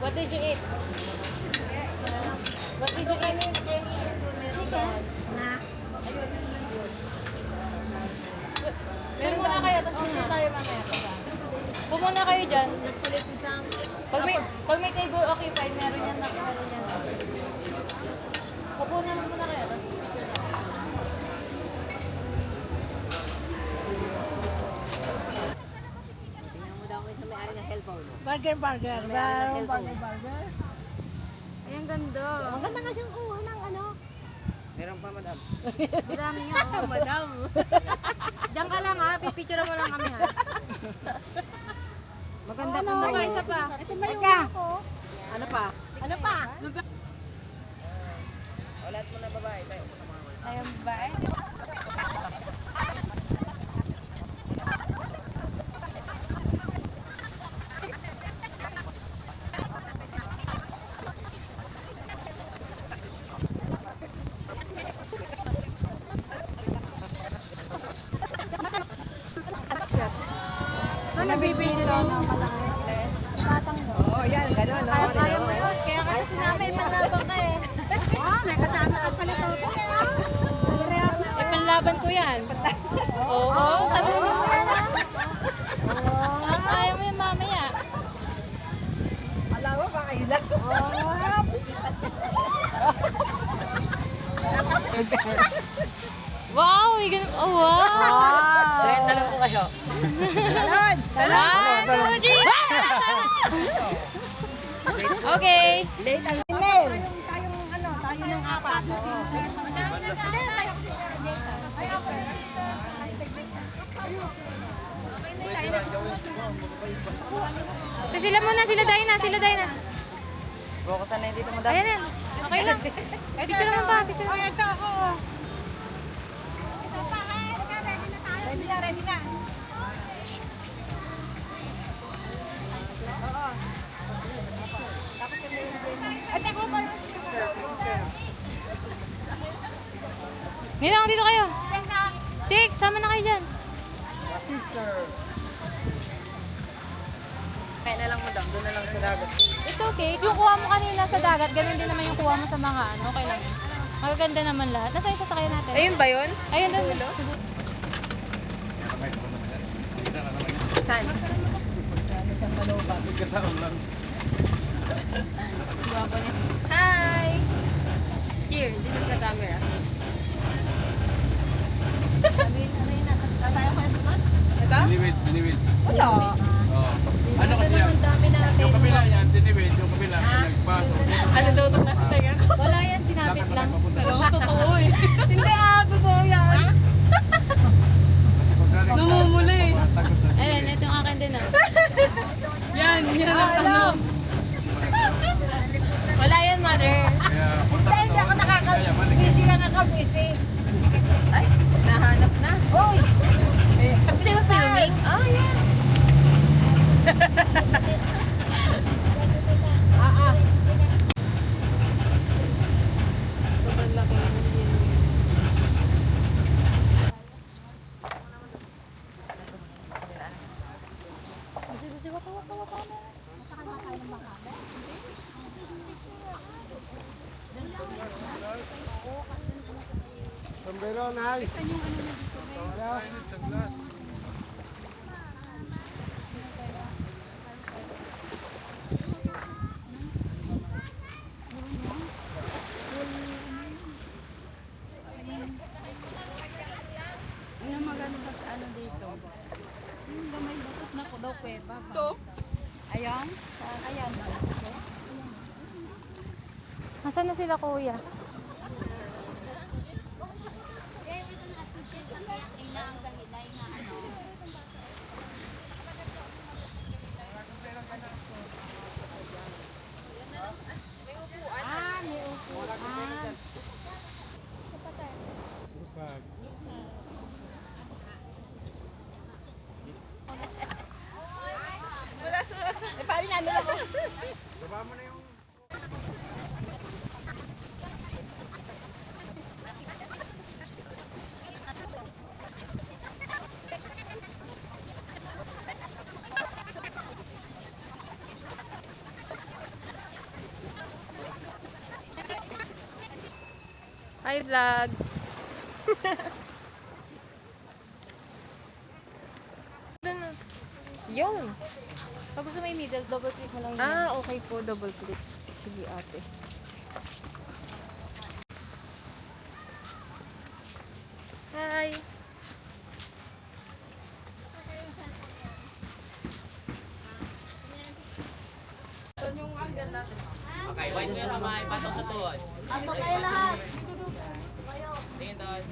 What did you eat? What did you eat? Chicken? Na. Meron muna kayo, tapos hindi tayo mamaya. Pumuna kayo dyan. Pag may table occupied, meron yan na. Meron yan. Pupuna muna kayo. Burger. Merong burger. Ay, ang ganda. Maganda nga siyang kuha ng ano. Meron pa, madam. Marami nga. Oh. Madam. Diyan ka lang ha. Pipicture mo lang kami ha. Maganda pa sa isa pa. Ito ba yung ako? Ano pa? Ano pa? Ulat mo na babae. Tayo. Ayun ba eh? Nabibili lang ng malaki. Batang mo. Oo, yan. Gano'n. Kaya mo yun. Kaya kasi sinamay panlaban ka eh. May kasama ka pala ito. Eh, panlaban ko yan. Oo, talunin mo yan ha. Kaya mo yun mamaya. Alam mo, baka yun lang. Wow! Oh, wow! Kaya talong ko kayo. Talon! 1, 2, 3! Okay. Late ang email. Tayong ano, tayo ng apat. Sila muna, sila Dina. Bukasan na dito, madam. Ayan yan. Okay lang. Picture naman ba? Picture naman. Ito ako. Ito pa, ready na tayo. Ready na. At ako ba yung Dito kayo. Tik, sama na kayo dyan. Kaya na lang, madam. Doon na lang sa dagat. It's okay. Yung kuha mo kanina sa dagat, ganun din naman yung kuha mo sa mga ano. Okay lang. Magaganda naman lahat. Nasa yung sasakyan natin? Ayun ba yun? Ayun doon. Saan? Hi! Here, this is the camera. Biniwid. Wala. Oh. Ano kasi yan? Dami natin. Yung kabila yan, diniwid. Yung kabila, nagpasok. Ano daw itong nasa taga ko? Wala yan, sinapit lang. Pero totoo eh. Hindi totoo yan. Kasi pag galing sa... Namumula eh. Tagos na. Ayan, ito yung akin din ah. Yan ang ano. Wala yan, mother. Kaya punta ka Hindi ako Kaya balik. busy lang ako, busy. Ay, nahanap na. Uy! Still filming? Oh, yeah. Sobrang laki naman yun. Sombrero, nice. Saan yung ano na dito? Sunglass. Yung maganda ano dito. Yung gamay butas na ko daw pweba. Ito? Ayan. Ayan. Nasaan na sila, kuya? May upuan. Lupag. Wala sa... Eh, pari na ako. Baba mo na yung... Hi, vlog. Doon na. Yung. Pag gusto mo yung middle, double click mo lang yun. Ah, okay po. Double click. Sige, ate. Hi. Okay, wide mo yung kamay, patong sa tuhod. Pasok kayo lahat. Tingin doon.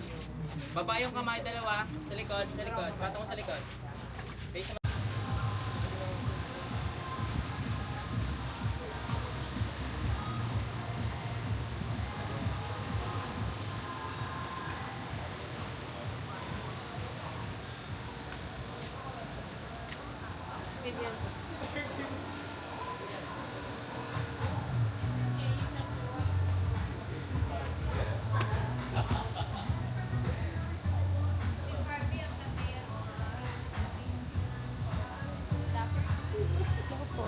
Baba yung kamay, dalawa. Sa likod, patong mo sa likod. Face mo. Ako po.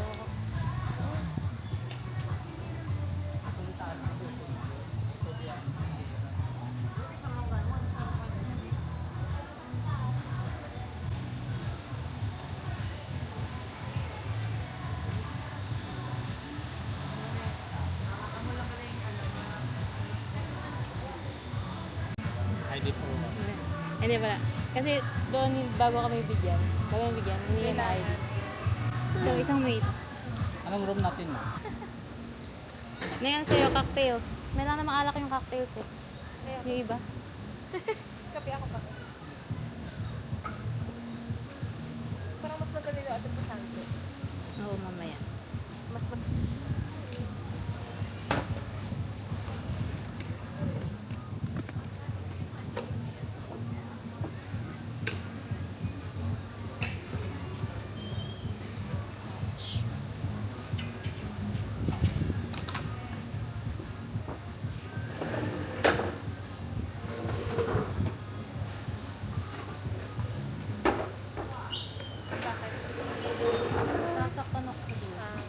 ID po. Hindi pala. Kasi doon, bago kami bigyan, hindi na ID. So, isang mate. Anong room natin mo? Ngayon sa'yo, cocktails. May lang namang alak yung cocktails eh. Yung iba. Kape ako kape. Parang mas madali na atin pasyente. Oo, mamaya. Mas Sasaktan ako doon.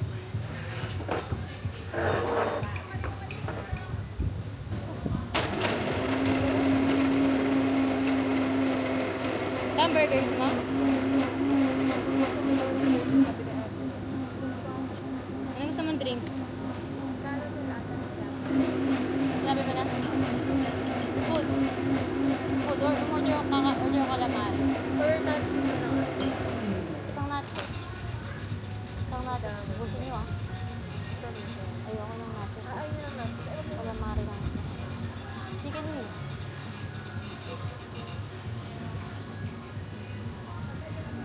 Hamburgers mo? Ano gusto mong drinks? Sabi mo na? Food. Food or order yung calamari. or nuts na lang. Isang nachos. Isang nachos. Gusto niyo ah? Ayoko ng nachos. Ay, yun ang nuts. Calamari lang gusto. Chicken wings.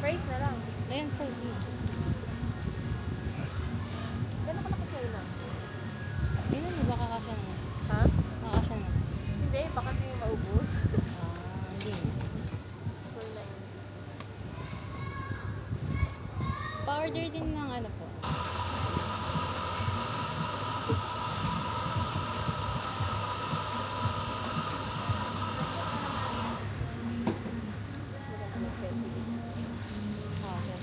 Fries na lang. Ayun, fries mo. Gano'n kalaki sa'yo na? Ayun, baka kasya na. Ha? Makasya na. Hindi, baka hindi yung maubos. Hindi. Full na yun. Pa-order din ng ano po. Ah, sir.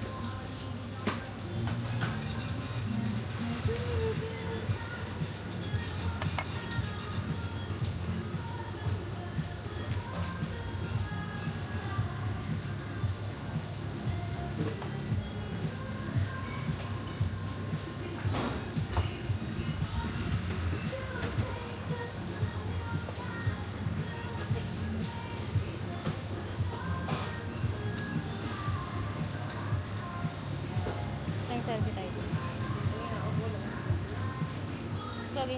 Thanks, selfie tayo. Sorry.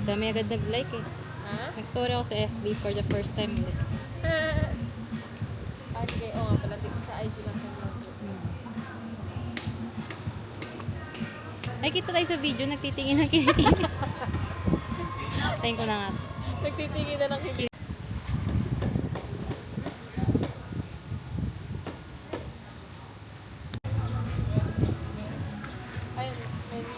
Dami agad nag-like eh. Ha? Nag-story ako sa FB for the first time ulit. Okay, oo nga pala. Sa IG lang sa vlog. Ay, kita tayo sa video, nagtitingin ng kinikita. Tayin ko na nga. Nagtitingin na ng hindi. Ayun, menu.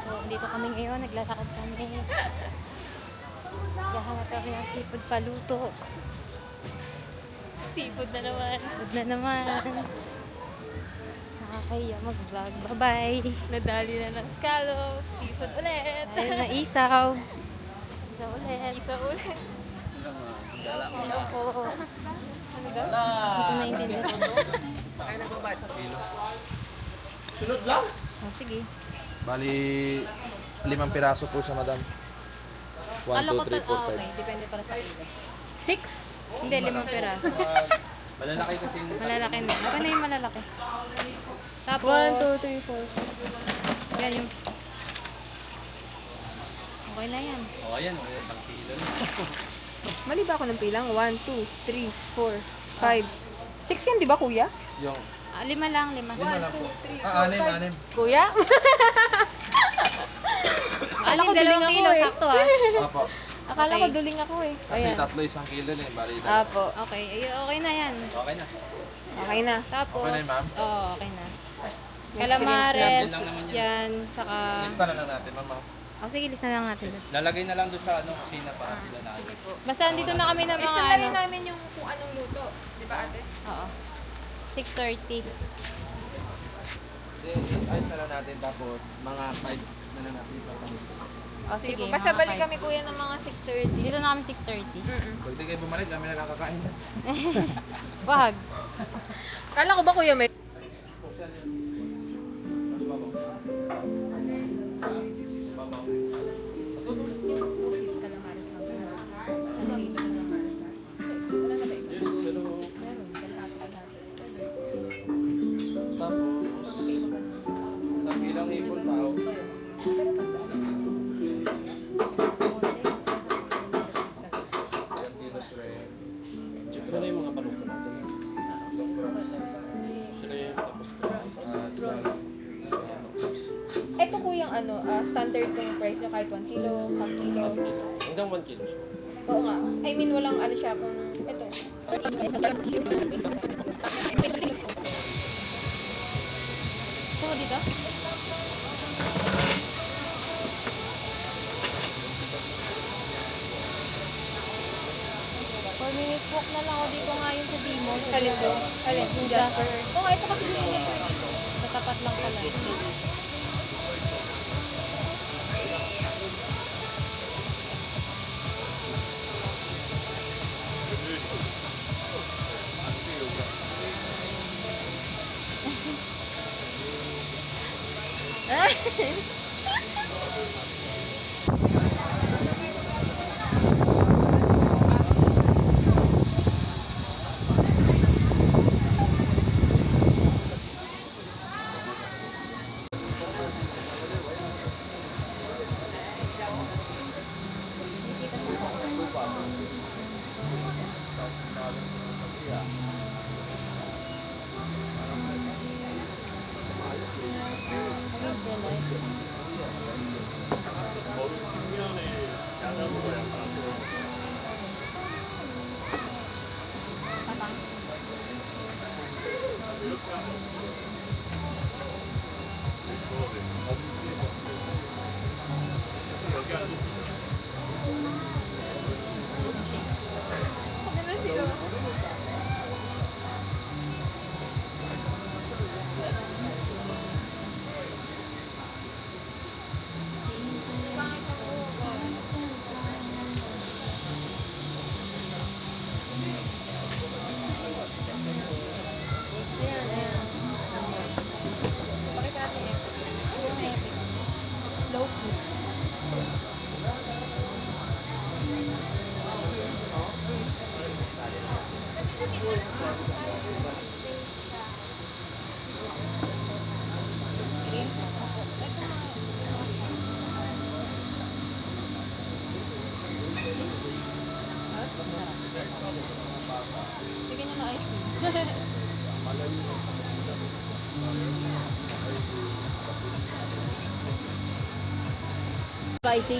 So, dito kami ngayon, naglalakad kami. Gahanap kami ng seafood paluto. Seafood na naman. Food na naman. Nakakaya mag-vlog. Bye-bye. Nadali na ng scallops. Seafood ulit. Ayun na isaw. Isaw ulit. Isa ulit. Hello po. Ano daw? Hindi ko naintindihan. Kaya nagbabayad sa kilo. Oh, sige. Bali, 5 piraso po siya, madam. 1, Kala ko 2, 3, 4, 5. okay. Depende para sa iyo. 6? Hindi, 5 peraso. Malalaki kasi yung... Malalaki na. Okay na yung malalaki. Tapos, 1, 2, 3, 4. yan yung... Okay na yan. Oh, ayan. Isang kilo na. Mali ba ako ng pilang? 1, 2, 3, 4, 5. 6 yan, di ba kuya? Yung, 5 lang, 5. 5 lang po. Ah, 6. Kuya? Anim, ko duling 2 ako kilo, eh. sakto ha. Apo. Akala Okay. ko duling ako eh. Kasi Ayan. tatlo 1 kilo na eh. Bali, Apo. Okay, okay na yan. Okay na. Okay na. Tapos, Okay na yun, ma'am? Oo, okay na. Calamares, Yan lang naman yan. yan, tsaka... Lista na lang natin, ma'am. Oh, sige, lista na lang natin. Lalagay na lang doon sa kusina para sila na. Basta andito na kami ng mga Isa na ano. rin namin yung kung anong luto. Di ba ate? Oo. 6:30. Ayos na lang natin. Tapos, mga 5 na lang natin ipapamit. Oh, sige. Basta mga balik five. kami kuya ng mga 6:30. Dito na kami 6:30. Pag di kayo bumalik, kami na nakakain na. Wag. Kala ko ba kuya may... Tapos, sa bilang hipon pa, kilos rin. Check na yung mga paluto natin. Shrimp, tapos Ito kuyang ano, standard yung price niya kahit 1 kilo, half kilo. hanggang 1 kilo. Oo nga. I mean, walang ano siya kung... Ito. Ito dito? Four minutes walk na lang ako dito ngayon sa Dimo. Alin to? Alin? Yung Jasper. Oo nga, ito kasi gusto niya to. Sa tapat lang pala. Spicy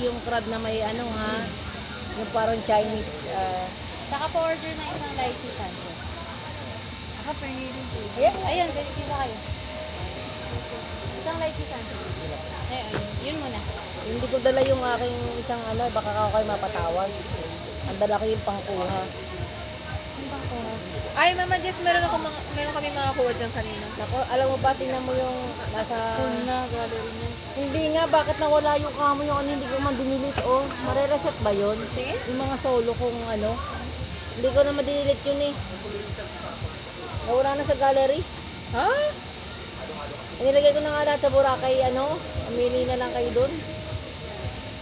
yung crab na may ano ha, yung parang Chinese. Saka pa-order na isang lychee sandwich. Ayan, Ayun, dito kayo. Isang lychee sandwich. Ayun, yun muna. hindi ko dala yung aking isang ano, baka ako kayo mapatawad. Ang dala ko yung pangkuha. Ay, Mama Jess, meron kami mga kuha dyan kanina. Nako, alam mo ba, tingnan mo yung nasa... Na, gallery niya. Hindi nga, bakit nawala yung kamo yung ano, hindi ko man dinilit, oh. Mare-reset ba yun? Sige. Yung mga solo kong ano. Hindi ko na madinilit yun eh. Nawala na sa gallery. Ha? Inilagay ko na nga lahat sa Boracay, ano. Amili na lang kayo dun.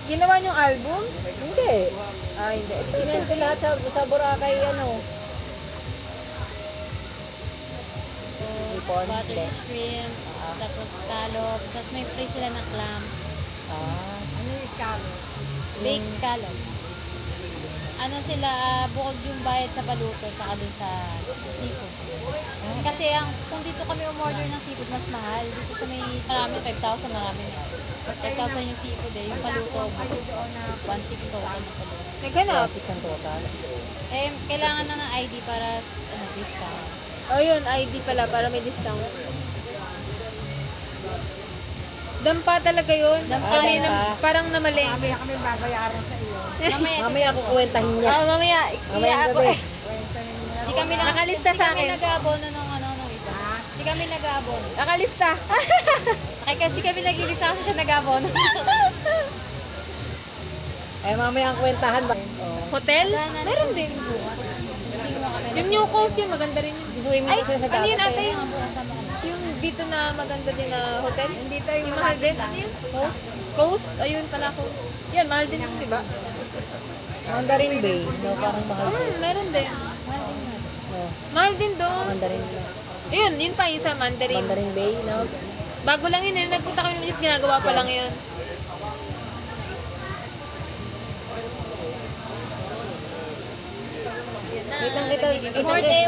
Ginawa niyong album? Hindi. Ay, hindi. Tingnan ko lahat sa Boracay, ano. Ipon. Butter shrimp, tapos scallops, tapos may free sila na clam. Ano yung kamo? Baked scallop. Ano sila, bukod yung bayad sa paluto, saka dun sa seafood. Kasi kung dito kami umorder ng seafood, mas mahal. Dito sa may marami, 5,000 marami. 5,000 yung seafood eh. Yung paluto, 1,600 total ng paluto. Naghanap. Ang total. Eh, kailangan na ng ID para discount. Oh, yun, ID pala, para may discount. Dampa talaga yun. Dampa. Kami parang namaleng. Mamaya ako kwentahin niya. Mamaya, Mamaya ang gabi. Di kami Nakalista sa akin. Di kami nag-aabono nung isa. Di kami nag-aabono. Nakalista. Ay, kasi kami nag-ilista kasi siya nag-aabono. Eh, mamaya ang kwentahan ba? Oh. Hotel? Meron din. Kasi yung kami Yung New Coast yun, maganda rin yun. Isuwi mo Ay, kasi sa ano yun gatas ate eh. yung, yung dito na maganda din na hotel? Hindi tayo yung mahal din. Ano yun? Coast? Coast? Ayun pala Coast. Yan, mahal din yun, di ba? Mandarin Bay. No, parang mahal. Meron din. No, Mahal din doon. Mandarin. Ayun, yun pa yung sa Mandarin. Mandarin Bay, no? Bago lang yun, eh. Nagpunta kami ng ginagawa pa lang yun.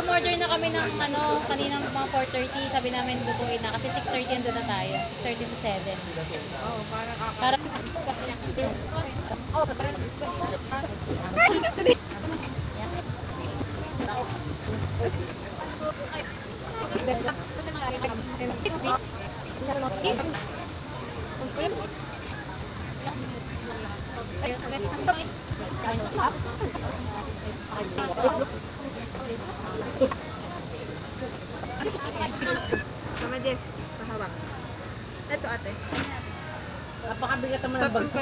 Umorder na kami ng kaninang mga 4:30. Sabi namin lutuin na kasi 6:30 andun na tayo. 6:30 to 7. Para Mama Jess, pahawak. Ito ate. Napakabigat naman ang bag mo.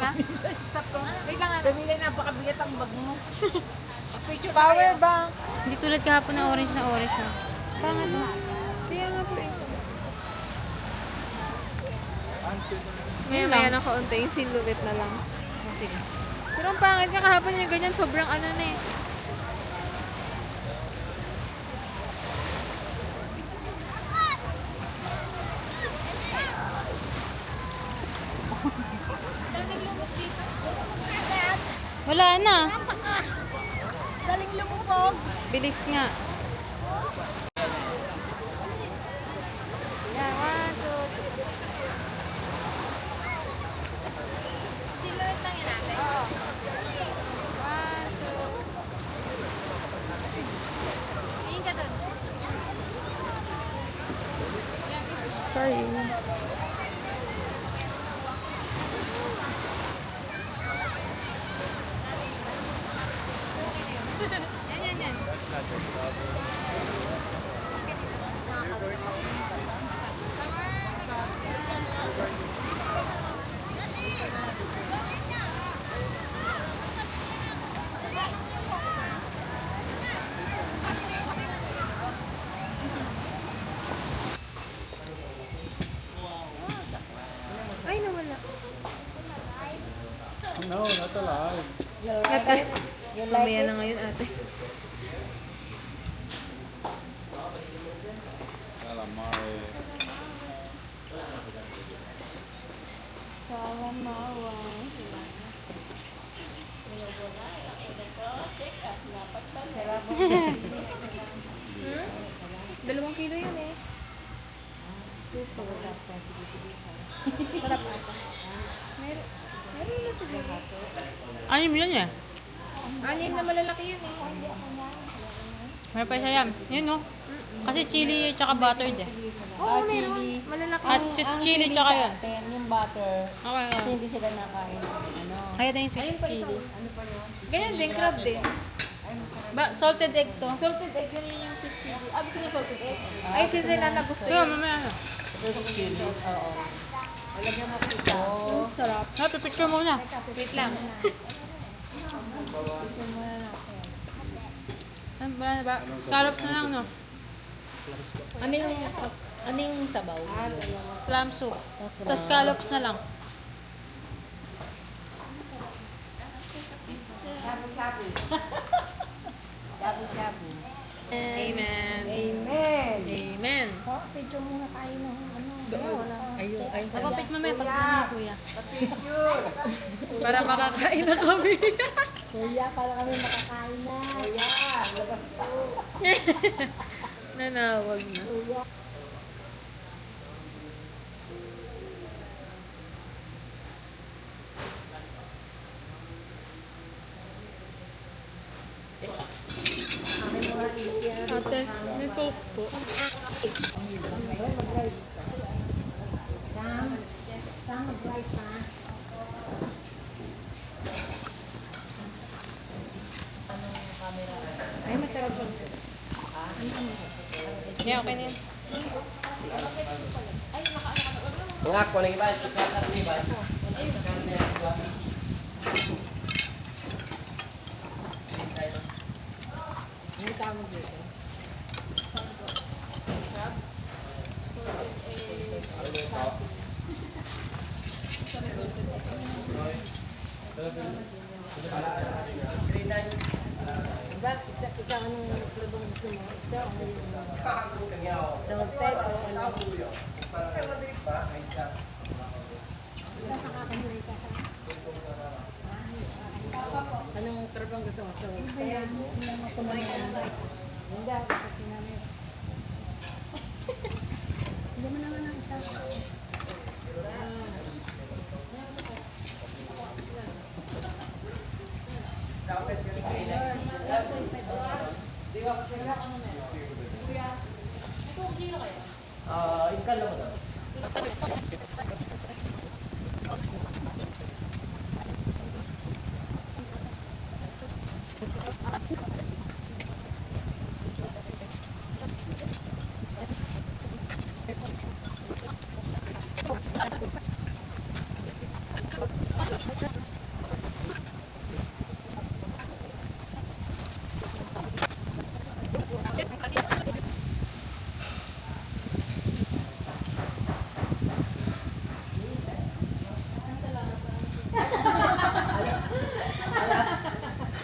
Stop ko. Wait lang ate. Pamilya, napakabigat ang bag mo. Power bank. hindi tulad kahapon na orange na. Pangat mo. Kaya nga po eh. Maya-maya na kaunti, yung silhouette na lang. Oh, sige. Pero ang pangit nga kahapon yung ganyan, sobrang ano na eh. Wala na. Daling lumubog. Bilis nga. Yeah, 1, 2, 3. Silhouette lang yun ate. Oo. 1, 2. Tingin ka dun. Sorry. Yan. Ay, nawala. No, not alive. Mamaya na ngayon ate. 2 kilo yun eh. Sarap ata. Meron na siguro. Anim yun eh. 6 na malalaki yun eh. May pa siya yan. Yun no. Kasi chili tsaka buttered eh. Oo, meron. Malalaki. At sweet chili tsaka yun. Atin, yung butter. Okay. Kasi hindi sila nakain. Ano? Kaya din yung sweet Ayun pa chili. Ganyan din, crab din. Salted egg to. Salted egg, yun yung sweet chili. Gusto niyo salted egg? Ay, hindi na nagusto Kaya yun. mamaya na. Oo. Lalagyan mo pita. Sarap. Pipicture muna. Wait lang. Wala na ba? Scallops na lang no. Ano yung sabaw? Clam soup. Tapos scallops na lang. Amen. Amen. Amen. Picture muna tayo ng ano. Ayun, Papapit mamaya pag namin kuya. Para makakain na kami. Kuya, para kami makakain na. Kuya, labas po. Nanawag na. Kuya. Ate, may coke po. Sam, mag-rice ha. Ay, masarap yun. Yeah, okay na yan. Mga ko lang iba, sa iba. Ikaw anong labang gusto mo? Ikaw Salted o ano? Anong trabang gusto mo? Kaya hindi mo kumain ng rice. Hindi, kasi namin. Hindi mo naman ang isa. Ikan lang mo daw.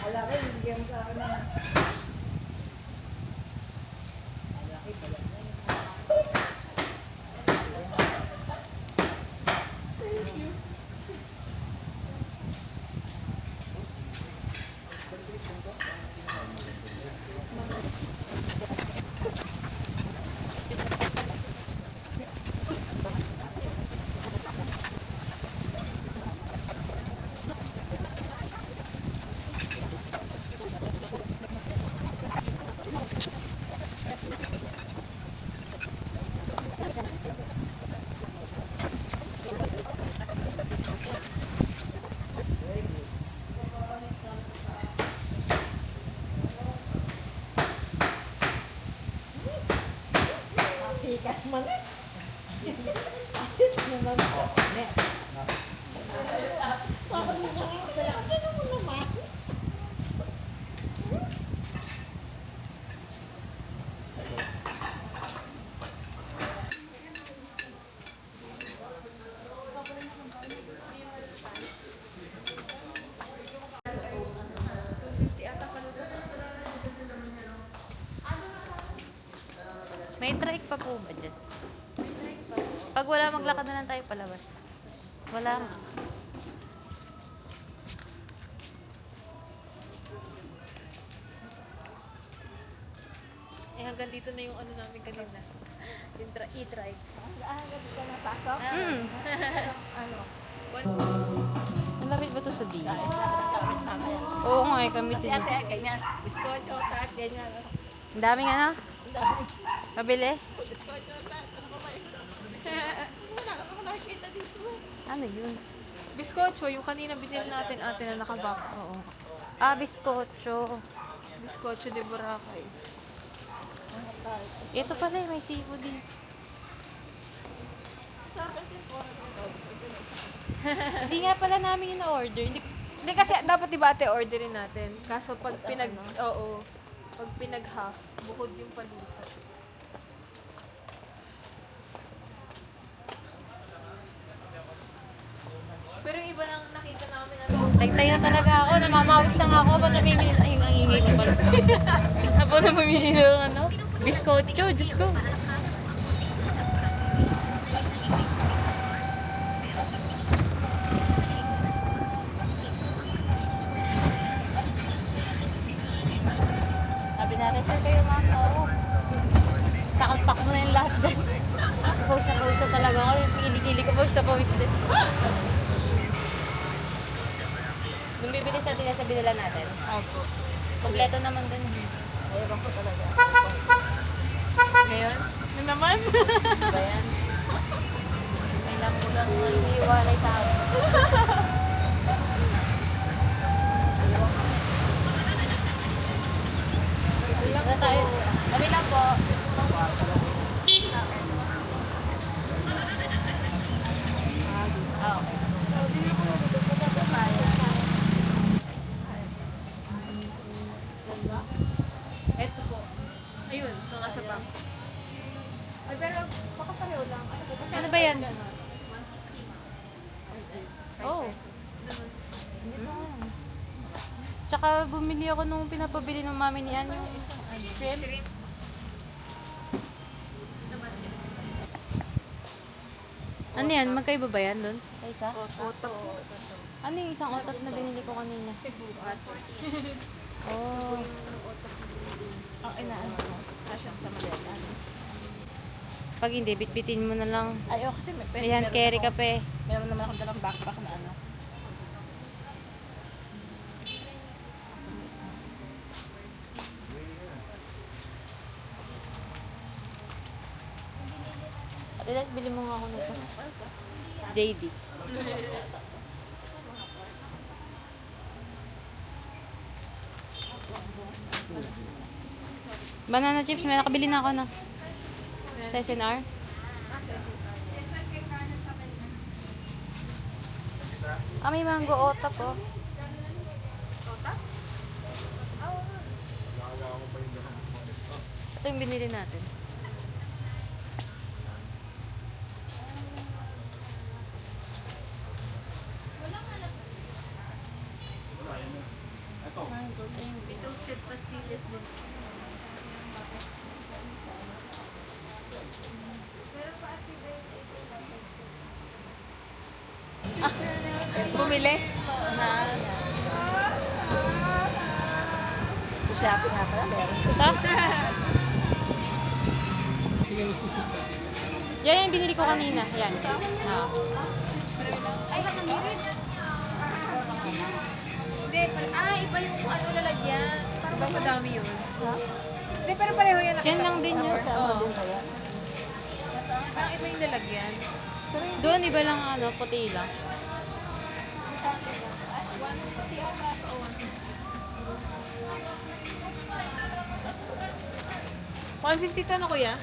Ala ko, bigyan ka na. Sikat man eh. Sikat naman. Ne. Tapos yun lang ako. Ano mo naman? May trike pa po ba dyan? Pag wala, maglakad na lang tayo palabas. Wala nga. Eh, hanggang dito na yung ano namin kanina. Yung e-trike. Agad ka napasok. Ano? Malapit ba to sa D? Mamaya. Oo nga, kami Si din. ate, ganyan. Biskotso, tart, ganyan. Ang daming ano? Pabili? Biskotso, tart. Ano ba ba yun? Wala ka naman nakikita dito. Ano yun? Biskotso, yung kanina binili natin ate na nakabox. Oo. Ah, biskotso. Biskotso de Boracay. Ito pala, may seafood din. Hindi nga pala namin yung na-order. Hindi kasi dapat diba ate orderin natin. Kaso pag oo, pag pinag-half, bukod yung paluto. Pero yung iba nang nakita namin ano. Tagtay na talaga ako. Namamawis lang ako. Ba't namimili sa ang ingay ko pala? Tapos na mamili ng ano? Biskotso, Diyos ko. Sabi natin, sure kayo ma'am. Oo. Sakalpak mo na yung lahat dyan. Pawis na pawis na talaga ako. Yung kilikili ko, pawis na pawis din. Nung bibili sa atin sa binila natin. Opo. Kompleto naman dun. Ewan ko talaga. Ngayon? Ano naman? Ba yan? May lambulan mo iiwalay sa akin. Wala tayo. Kami lang po. Ah, okay. Eto po. Ayun, ito nga sa bank. Ay, pero baka pareho lang. Ano ba yan? Oh. Tsaka bumili ako nung pinapabili ng mami ni Ann yung shrimp. Ano yan? Magkaiba ba yan doon? Sa isa? Ano yung isang otot na binili ko kanina? Oh. Ang inaano ko. Kasya sa maleta. Pag hindi, bitbitin mo na lang. Ay, kasi May hand carry ka pa eh. Meron naman akong dalang backpack na ano. Ate, bili mo nga ako nito. JD. Banana chips, may nakabili na ako na. Sa SNR. Ah, may mango ota po. Ito yung binili natin. Bumili? Na, Sa Shopee nga pala. Meron. ito? Yan yung binili ko kanina. Yan. Ah. Hindi, iba yung ano lalagyan. Parang mas madami yun. Hindi, pero pareho yan. Yan lang din yun. Oo. Parang iba yung lalagyan. Doon, iba lang ano, puti lang. $150 to na kuya?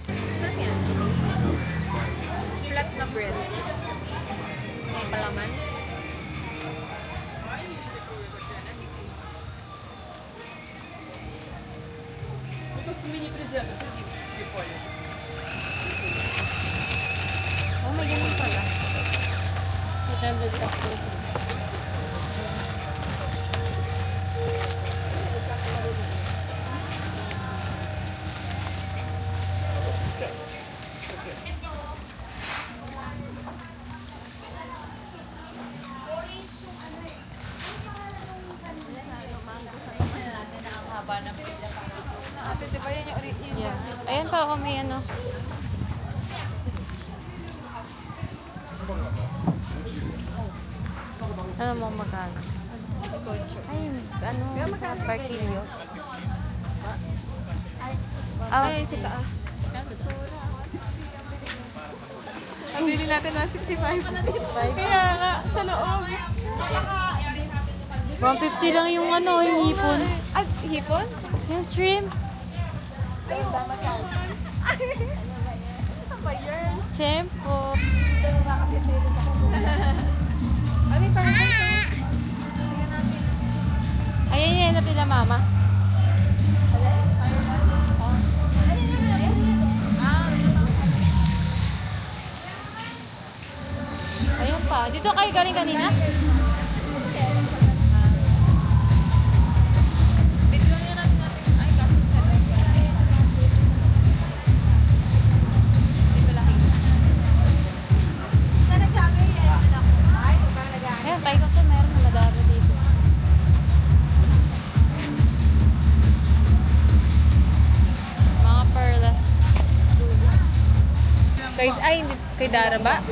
Saan yan? Flat na bread. May palaman. may ganun pala. 800 plus po. Yeah. Ayan pa ako may ano. Ano mo magkano? Ay, ano, sa Parkilios. Ay, sa taas. Ang bili natin na 65. Kaya nga, sa loob. 150 lang yung ano, yung hipon. At hipon? Yung shrimp. Shrimp po. Ano yung parang Ayan yung hanap nila mama. Ayun pa. Dito kayo galing kanina? Ayan, paikot to. Meron na madami dito. Mga perlas. Kay Dara ba?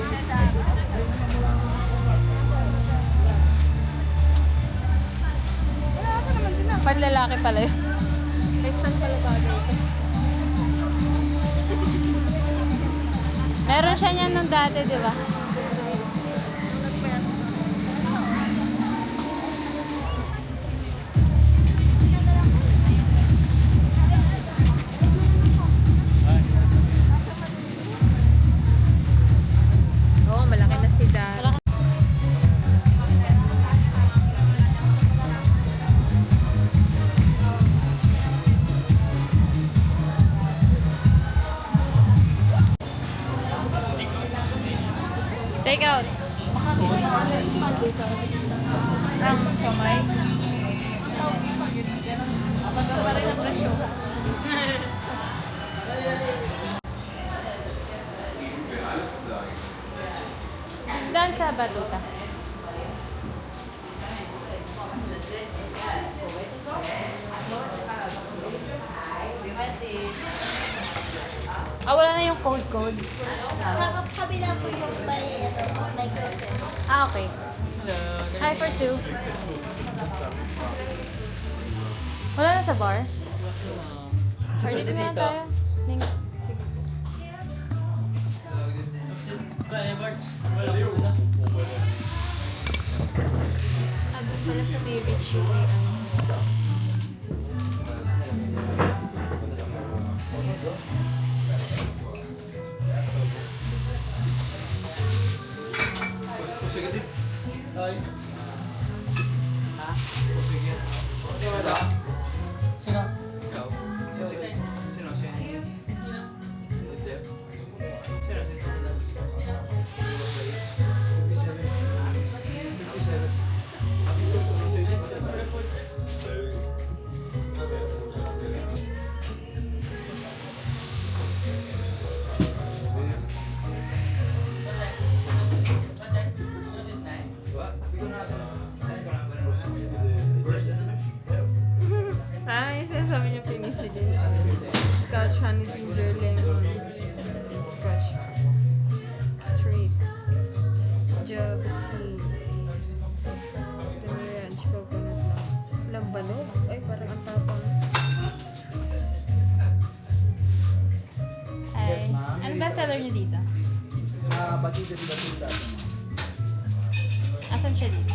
Panlalaki pala yun. Kay saan pala bagay? Meron siya niyan nung dati, di ba? Oo, malaki na si Dara. Take out. Ang kamay. Pa rin ang presyo. Dan sa batuta. Wala na yung code. Sa kabila po yung may closet. Okay. Hi for two. Wala na sa bar? Or dito na lang tayo? Pala sa may rich yung Ay, sinasabi niyo penicillin. Scotch, honey, ginger, lemon. Scotch. Straight. Jug, tea. Ranch, coconut lang. Walang balot. Ay, parang ang tapang. Ay. Ano ba seller niyo dito? Batida di batida. Asan siya dito?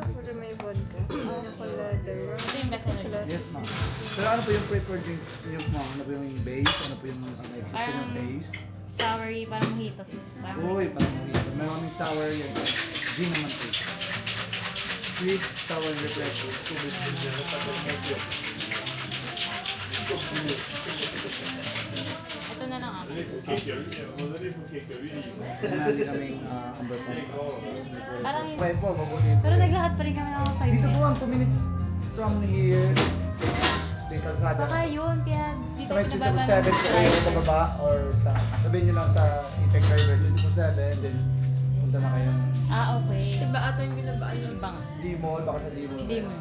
Puro may vodka. Ano colada? Ito yung best seller niyo. Yes, ma'am. Pero ano po yung preferred drink niyo, ma'am? Ano po yung base? Ano po yung gusto Parang yung taste? soury, parang mojitos. Uy, parang mojito. Meron kaming sour yan. Gin naman po. Sweet, sour, and refreshing. Hindi kaming Amber po. Parang, Five po, mabuti. pero naglakad pa rin kami ng mga 5 Dito po minutes. ang 2 minutes from here. May kalsada. Baka yun, kaya dito Sa may pinababa 207 po kayo pababa or sa sabihin nyo lang sa Intec Driver 207 then punta na kayo. Ah, okay. Iba ata yung binabaan yung Ibang. D-Mall, baka sa D-Mall. Hindi mo.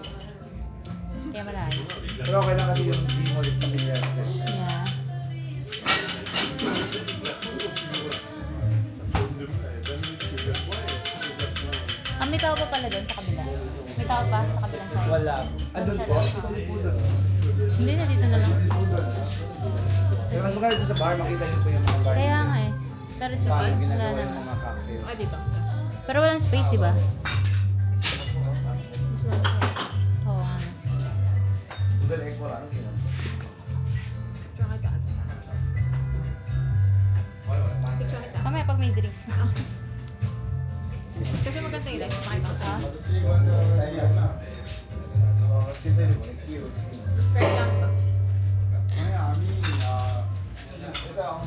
Kaya malayo. Pero okay lang kasi yung D-Mall is familiar. Yeah. May tao pa pala doon sa kabila. May tao pa sa kabilang side. Wala. Andun po? Po doon. Hindi na, dito na lang. Kaya mas maganda dito sa bar, makita nyo po yung mga bar. Kaya nga eh. Pero it's okay. Paano Wala ginagawa yung naman. mga cocktails. Ah, dito. Pero walang space, di ba? Oo nga. Doon egg wala. Ano yun? Tsaka ka. Picture kita. Mamaya pag may drinks na. Kasi maganda yung life. Makita ko. Ah, Fair lang to.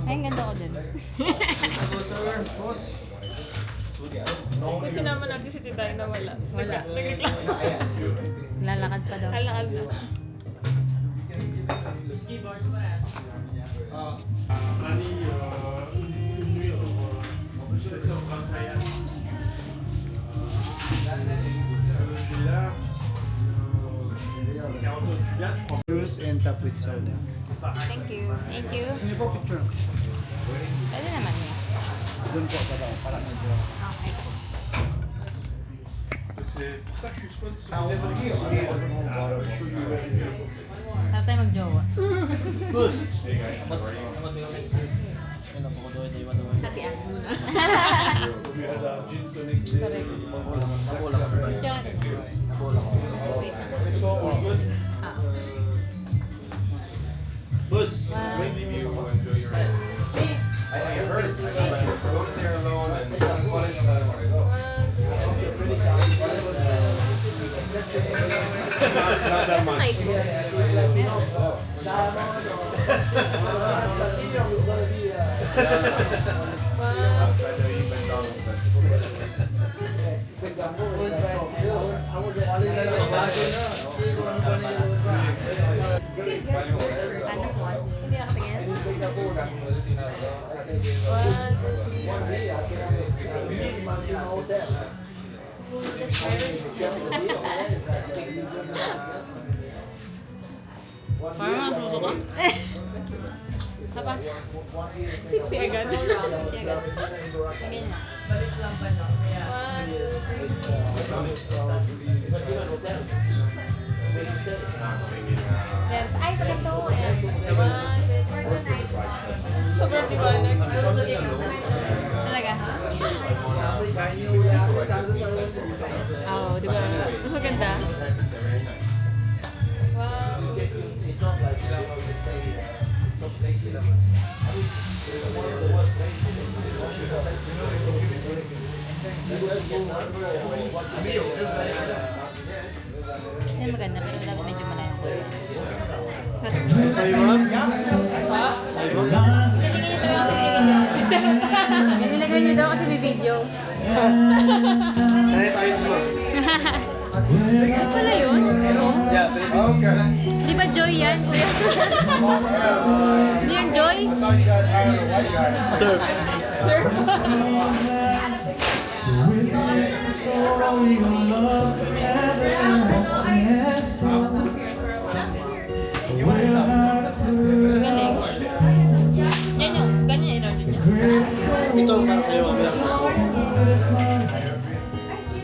ay, ang ganda ko dun. Kung sinama natin si Titay na wala. Wala. Nagreklamo. Lalakad pa daw. Halakal na. Juice and top with soda. Thank you. Thank you. Gusto niyo po picture? Pwede naman yun. Doon po sa daw, para medyo... Okay. Tara tayo mag-jowa. Hati ang muna. Wait lang. Ito night. Hanap mo. Hindi nakatingin. Parang mabluto ka? Isa pa. Tipsy agad. Ganyan lang. Yes. Ay, pala ito. Sobrang dibanag. Talaga? Oo, di ba? Mas maganda. Wow. Yan maganda, pero dapat medyo malayo. Yan nilagay niyo daw kasi may video. Ano pala yun? Oo. Di ba Joy yan? Di yan Joy? Sir. Galing. Yan yung, ganyan yung in-order niya. Ito para sa'yo, mamaya.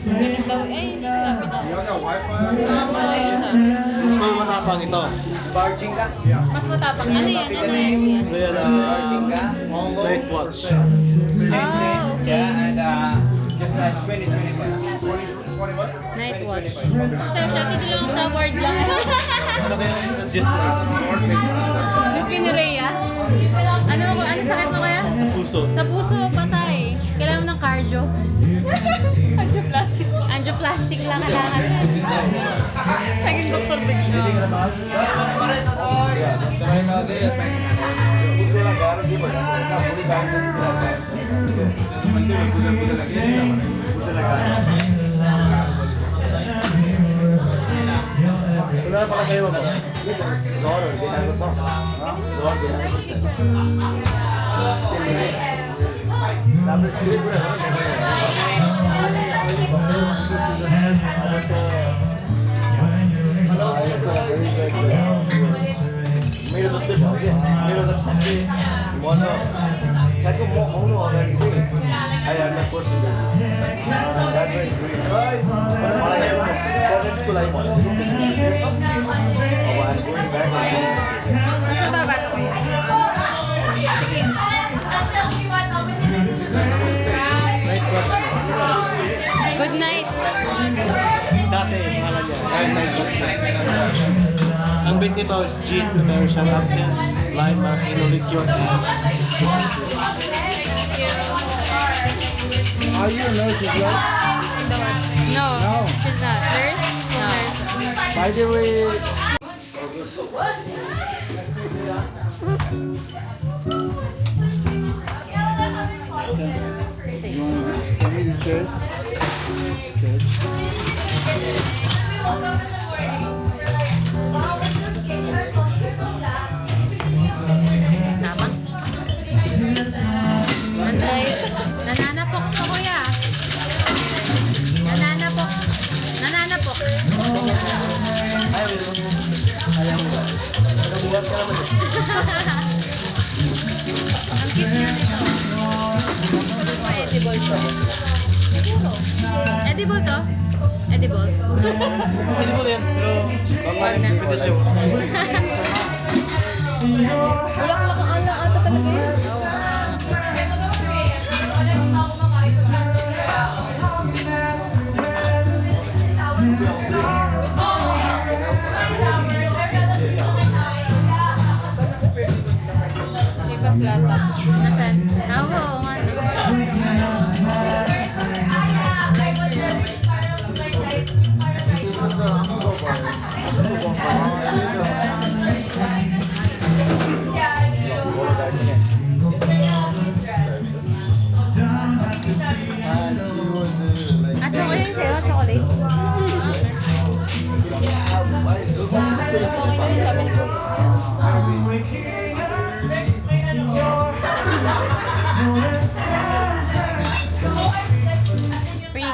Ganun daw, eh, hindi sinabi na. Okay, isa. Ito yung matapang ito. Mas matapang Ano yan. yan? Ano yan? Ito yan, night watch. Ah, okay. Just 20-25. Night watch. Special, dito lang sa word lang. Ano kaya sa display? Miss Pinurea. Ano sakit mo kaya? Puso. Sa puso, patay. Kailangan mo ng cardio. Angioplastic lang kailangan. Naging doktor bigla. Wala na pala kayo mo. Zoro, hindi na gusto. Zoro, hindi na gusto. Number 3 bro. मेरो जस्तै भयो कि मेरो त छ्याप्पै मन ठ्याक्क म आउनु अगाडि चाहिँ आई हेभ माई पर्सन प्रोजेक्टको लागि भनेको अब Good night. Dati, ang base nito is gin, meron siyang absinthe, lime, maraschino liqueur. Are you a nurse as well? No, No. she's not. Nurse? No. By the way, can you discuss? Tama. Nananapok to, kuya. Nananapok. Nananapok. Ang cute niya nito. Tulog pa edible to. Edible to? Edible? Hindi mo din, pero Wag na. pwede siya. Bulaklak ang ala ata talaga yun. May pa-flat top. Nasaan? Oo, nga. At chocolate yun sa'yo? Chocolate? Okay na yun, sabi ni Kuya. Free.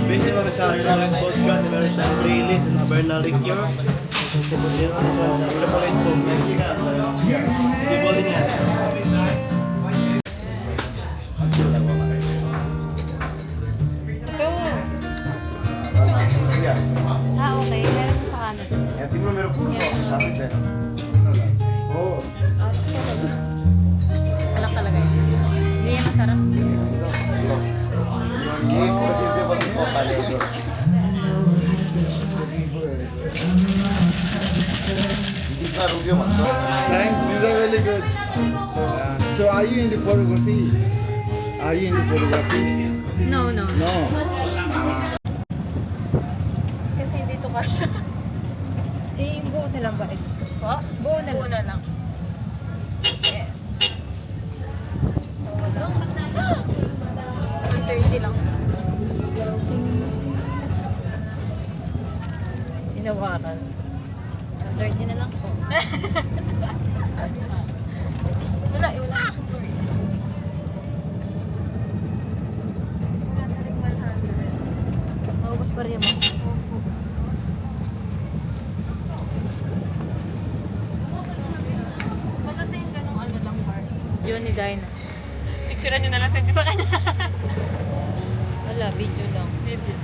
Based on sa chocolate vodka, meron siyang Baileys and Averna liqueur. Chocolate foam. Hindi mo din yan. Ah, okay. Meron mo sa Canada. Yan, tingnan mo meron po sa akin. Oo. Alak talaga yun. Hindi yan masarap. Thanks, these are really good. So are you into photography? Are you into photography? No, no. No. Kasi hindi to kasha. Eh, buo na lang ba? Po? Buo na lang. lang. Eh. 130 lang. Tinawaran. 30 na lang po. Wala, wala. Wala na rin 100. Maubos pa rin mo. Wala tayong ganong ano lang, bar. Yun ni Dinah. Picturean nyo na lang send sa kanya. Wala, video lang. Video.